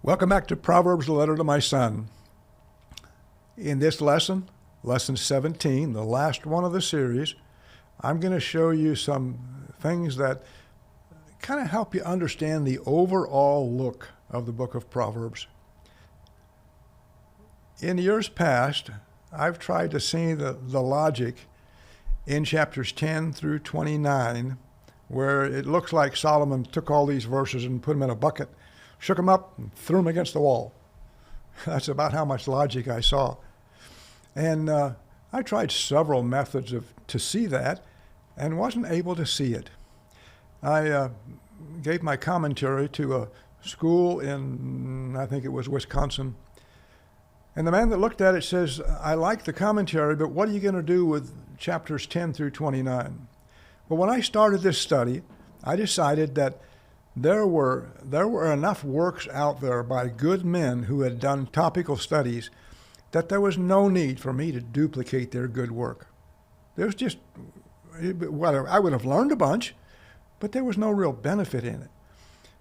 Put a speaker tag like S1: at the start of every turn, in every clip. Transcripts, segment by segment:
S1: Welcome back to Proverbs, the letter to my son. In this lesson, lesson 17, the last one of the series, I'm going to show you some things that kind of help you understand the overall look of the book of Proverbs. In years past, I've tried to see the logic in chapters 10 through 29, where it looks like Solomon took all these verses and put them in a bucket, shook them up, and threw them against the wall. That's about how much logic I saw. And I tried several methods to see that and wasn't able to see it. I gave my commentary to a school in, I think it was Wisconsin. And the man that looked at it says, I like the commentary, but what are you going to do with chapters 10 through 29? But when I started this study, I decided that there were enough works out there by good men who had done topical studies that there was no need for me to duplicate their good work. There's just, whatever, I would have learned a bunch, but there was no real benefit in it.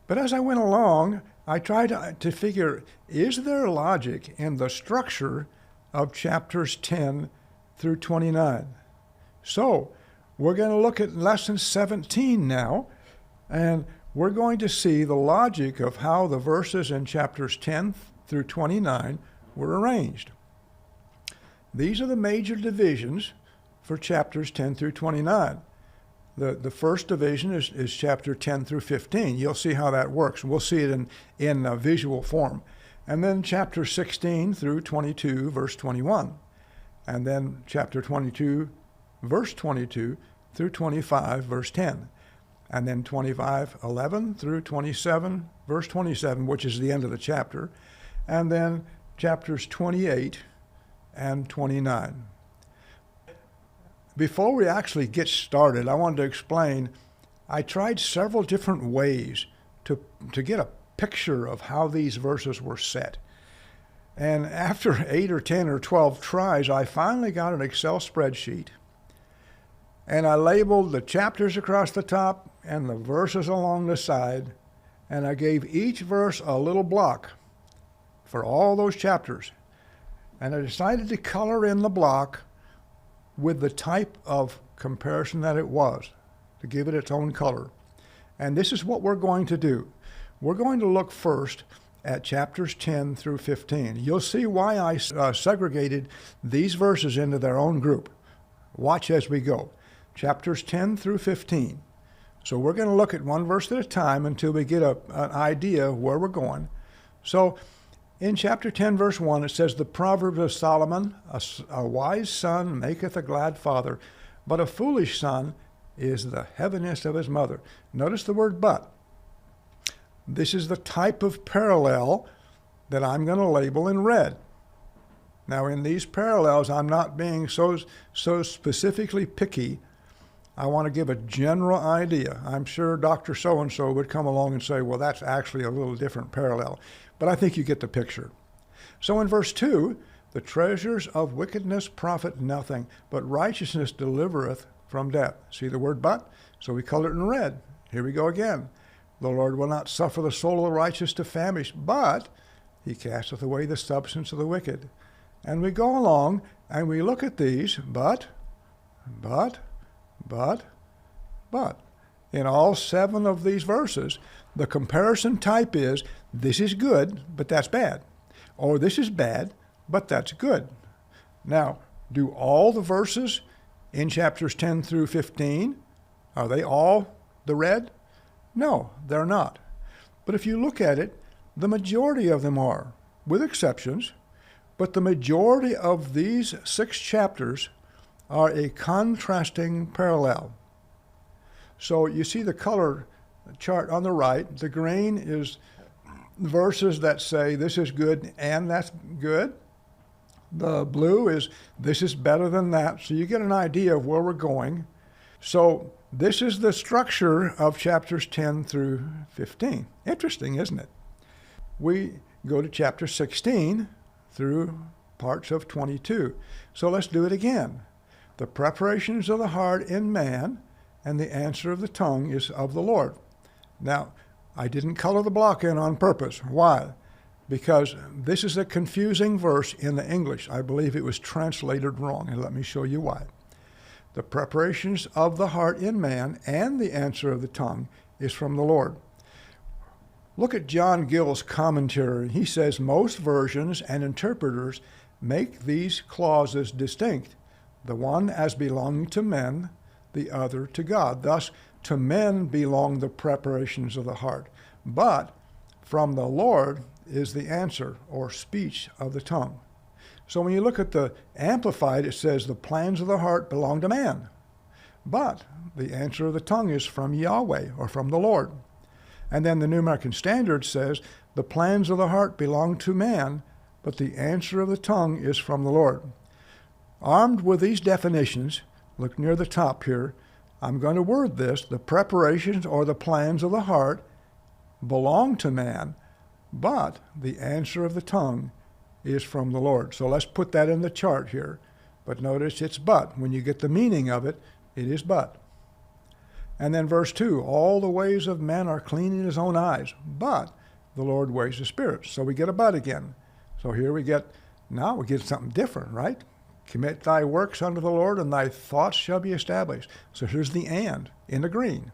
S1: But as I went along, I tried to figure, is there logic in the structure of chapters 10 through 29? So we're going to look at lesson 17 now, and we're going to see the logic of how the verses in chapters 10 through 29 were arranged. These are the major divisions for chapters 10 through 29. The first division is chapter 10 through 15. You'll see how that works. We'll see it in a visual form. And then chapter 16 through 22, verse 21. And then chapter 22, verse 22 through 25, verse 10. And then 25:11 through 27, verse 27, which is the end of the chapter. And then chapters 28 and 29. Before we actually get started, I wanted to explain, I tried several different ways to get a picture of how these verses were set. And after 8 or 10 or 12 tries, I finally got an Excel spreadsheet. And I labeled the chapters across the top and the verses along the side, and I gave each verse a little block for all those chapters. And I decided to color in the block with the type of comparison that it was, to give it its own color. And this is what we're going to do. We're going to look first at chapters 10 through 15. You'll see why I segregated these verses into their own group. Watch as we go. Chapters 10 through 15. So we're going to look at one verse at a time until we get an idea of where we're going. So in chapter 10, verse 1, it says, the Proverbs of Solomon, a wise son maketh a glad father, but a foolish son is the heaviness of his mother. Notice the word but. This is the type of parallel that I'm going to label in red. Now in these parallels, I'm not being so specifically picky. I want to give a general idea. I'm sure Dr. So-and-so would come along and say, well, that's actually a little different parallel. But I think you get the picture. So in verse 2, the treasures of wickedness profit nothing, but righteousness delivereth from death. See the word but? So we color it in red. Here we go again. The Lord will not suffer the soul of the righteous to famish, but he casteth away the substance of the wicked. And we go along and we look at these, but. In all 7 of these verses, the comparison type is, this is good, but that's bad. Or this is bad, but that's good. Now, do all the verses in chapters 10 through 15, are they all the red? No, they're not. But if you look at it, the majority of them are, with exceptions, but the majority of these 6 chapters are a contrasting parallel. So you see the color chart on the right. The green is verses that say this is good and that's good. The blue is this is better than that. So you get an idea of where we're going. So this is the structure of chapters 10 through 15. Interesting, isn't it? We go to chapter 16 through parts of 22. So let's do it again. The preparations of the heart in man, and the answer of the tongue is of the Lord. Now, I didn't color the block in on purpose. Why? because this is a confusing verse in the English. I believe it was translated wrong, and let me show you why. The preparations of the heart in man and the answer of the tongue is from the Lord. Look at John Gill's commentary. He says most versions and interpreters make these clauses distinct, the one as belonging to men, the other to God. Thus, to men belong the preparations of the heart, but from the Lord is the answer or speech of the tongue. So when you look at the Amplified, it says the plans of the heart belong to man, but the answer of the tongue is from Yahweh or from the Lord. And then the New American Standard says the plans of the heart belong to man, but the answer of the tongue is from the Lord. Armed with these definitions, look near the top here, I'm going to word this: the preparations or the plans of the heart belong to man, but the answer of the tongue is from the Lord. So let's put that in the chart here. But notice it's but. When you get the meaning of it, it is but. And then verse 2, all the ways of men are clean in his own eyes, but the Lord weighs the spirits. So we get a but again. So here we get something different, right? Commit thy works unto the Lord, and thy thoughts shall be established. So here's the and in the green.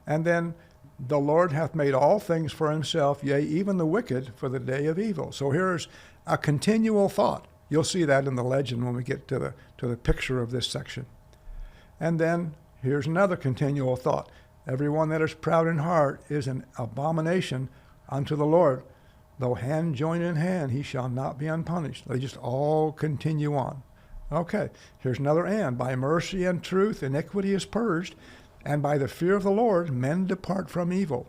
S1: And then the Lord hath made all things for himself, yea, even the wicked for the day of evil. So here's a continual thought. You'll see that in the legend when we get to the picture of this section. And then here's another continual thought. Everyone that is proud in heart is an abomination unto the Lord. Though hand join in hand, he shall not be unpunished. They just all continue on. Okay, here's another and. By mercy and truth, iniquity is purged, and by the fear of the Lord, men depart from evil.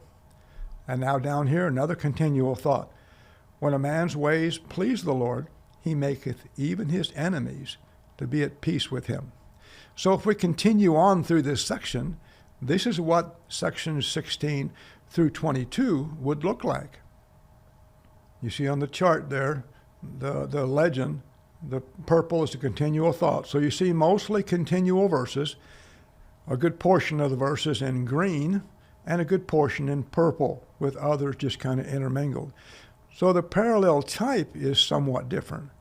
S1: And now down here, another continual thought. When a man's ways please the Lord, he maketh even his enemies to be at peace with him. So if we continue on through this section, this is what sections 16 through 22 would look like. You see on the chart there, the legend, the purple is the continual thought. So you see mostly continual verses, a good portion of the verses in green, and a good portion in purple, with others just kind of intermingled. So the parallel type is somewhat different,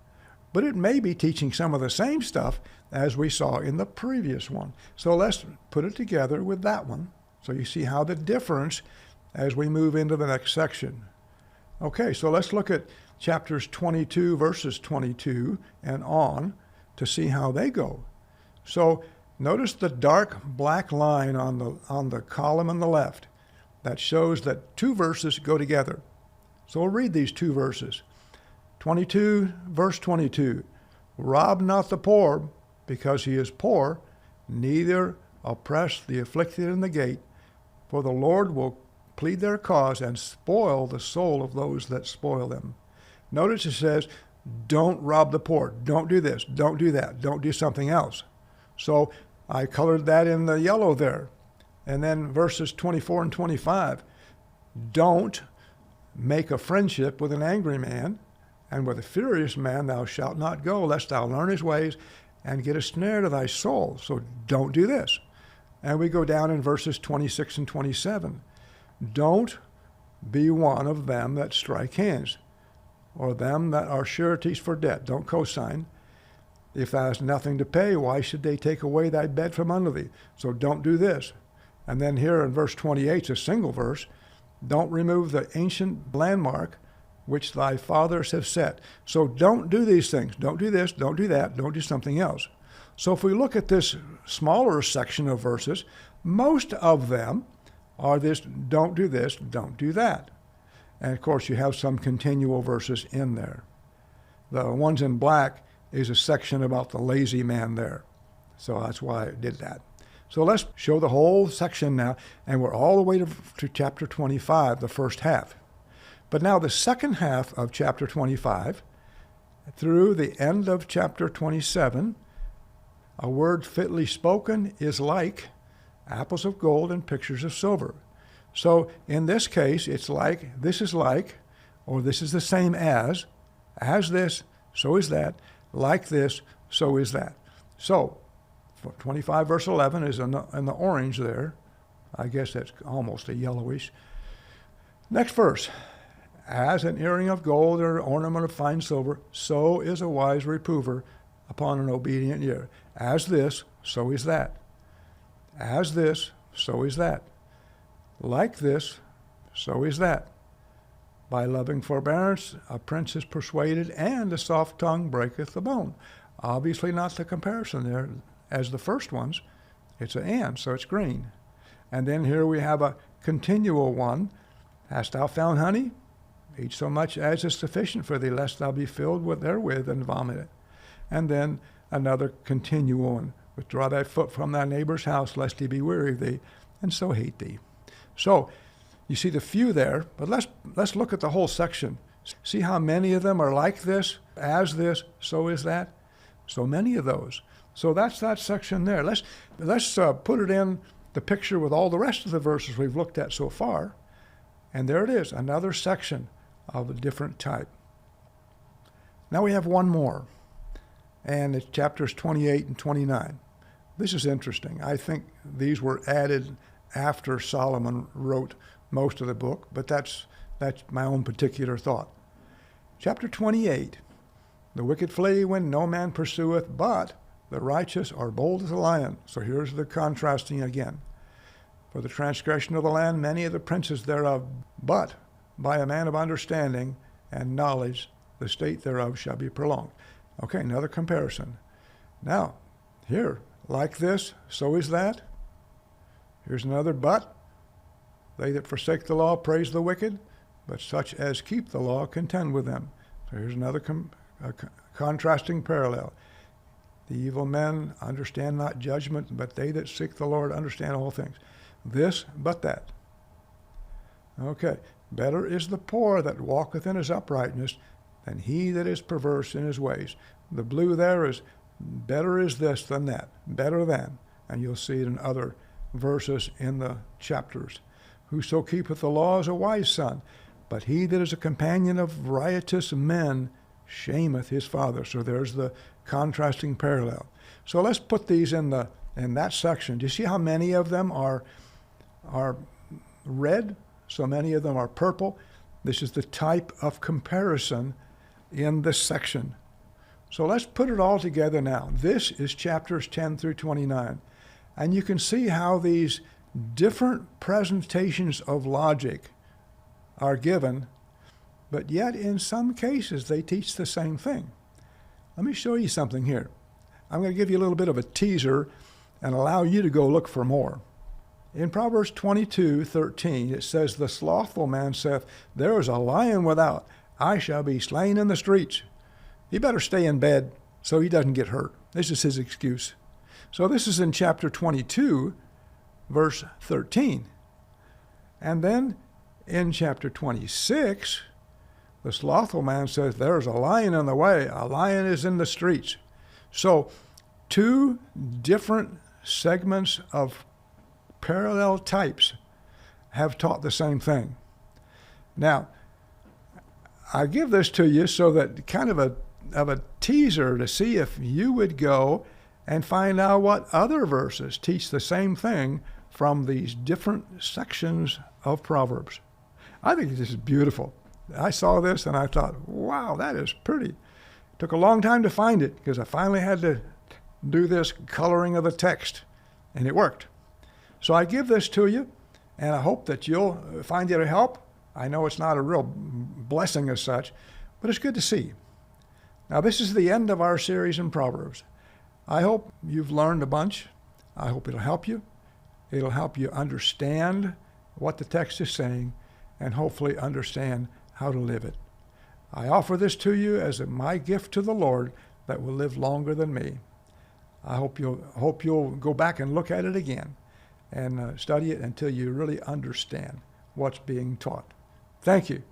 S1: but it may be teaching some of the same stuff as we saw in the previous one. So let's put it together with that one, so you see how the difference as we move into the next section. Okay, so let's look at chapters 22, verses 22 and on to see how they go. So notice the dark black line on the column on the left. That shows that two verses go together. So we'll read these two verses. 22, verse 22. Rob not the poor, because he is poor, neither oppress the afflicted in the gate, for the Lord will plead their cause and spoil the soul of those that spoil them. Notice it says, don't rob the poor. Don't do this. Don't do that. Don't do something else. So I colored that in the yellow there. And then verses 24 and 25. Don't make a friendship with an angry man, and with a furious man thou shalt not go, lest thou learn his ways and get a snare to thy soul. So don't do this. And we go down in verses 26 and 27. Don't be one of them that strike hands, or them that are sureties for debt. Don't cosign. If thou hast nothing to pay, why should they take away thy bed from under thee? So don't do this. And then here in verse 28, it's a single verse. Don't remove the ancient landmark which thy fathers have set. So don't do these things. Don't do this. Don't do that. Don't do something else. So if we look at this smaller section of verses, most of them are this, don't do this, don't do that. And of course, you have some continual verses in there. The ones in black is a section about the lazy man there. So that's why I did that. So let's show the whole section now, and we're all the way to chapter 25, the first half. But now the second half of chapter 25, through the end of chapter 27, a word fitly spoken is like apples of gold and pictures of silver. So in this case, it's like, this is like, or this is the same as this, so is that, like this, so is that. So 25 verse 11 is in the orange there. I guess that's almost a yellowish. Next verse. As an earring of gold or ornament of fine silver, so is a wise reprover upon an obedient ear. As this, so is that. As this, so is that. Like this, so is that. By loving forbearance, a prince is persuaded, and a soft tongue breaketh the bone. Obviously not the comparison there as the first ones. It's an and, so it's green. And then here we have a continual one. Hast thou found honey? Eat so much as is sufficient for thee, lest thou be filled with therewith and vomit it. And then another continual one. Withdraw thy foot from thy neighbor's house, lest he be weary of thee, and so hate thee. So, you see the few there, but let's look at the whole section. See how many of them are like this, as this, so is that. So many of those. So that's that section there. Let's put it in the picture with all the rest of the verses we've looked at so far. And there it is, another section of a different type. Now we have one more, and it's chapters 28 and 29. This is interesting. I think these were added after Solomon wrote most of the book, but that's my own particular thought. Chapter 28, the wicked flee when no man pursueth, but the righteous are bold as a lion. So here's the contrasting again. For the transgression of the land, many of the princes thereof, but by a man of understanding and knowledge, the state thereof shall be prolonged. Okay, another comparison. Now, here, like this, so is that. Here's another but. They that forsake the law praise the wicked, but such as keep the law contend with them. So here's another contrasting parallel. The evil men understand not judgment, but they that seek the Lord understand all things. This, but that. Okay. Better is the poor that walketh in his uprightness than he that is perverse in his ways. The blue there is better is this than that. Better than. And you'll see it in other verses in the chapters. Whoso keepeth the law is a wise son, but he that is a companion of riotous men shameth his father. So there's the contrasting parallel. So let's put these in that section. Do you see how many of them are red? So many of them are purple. This is the type of comparison in this section. So let's put it all together now. This is chapters 10 through 29. And you can see how these different presentations of logic are given, but yet in some cases they teach the same thing. Let me show you something here. I'm going to give you a little bit of a teaser and allow you to go look for more. In Proverbs 22:13, it says, the slothful man saith, there is a lion without, I shall be slain in the streets. He better stay in bed so he doesn't get hurt. This is his excuse. So this is in chapter 22, verse 13. And then in chapter 26, the slothful man says, there's a lion in the way, a lion is in the streets. So two different segments of parallel types have taught the same thing. Now, I give this to you so that kind of a teaser to see if you would go and find out what other verses teach the same thing from these different sections of Proverbs. I think this is beautiful. I saw this and I thought, wow, that is pretty. It took a long time to find it because I finally had to do this coloring of the text, and it worked. So I give this to you, and I hope that you'll find it a help. I know it's not a real blessing as such, but it's good to see. Now, this is the end of our series in Proverbs. I hope you've learned a bunch. I hope it'll help you. It'll help you understand what the text is saying and hopefully understand how to live it. I offer this to you as my gift to the Lord that will live longer than me. I hope you'll go back and look at it again and study it until you really understand what's being taught. Thank you.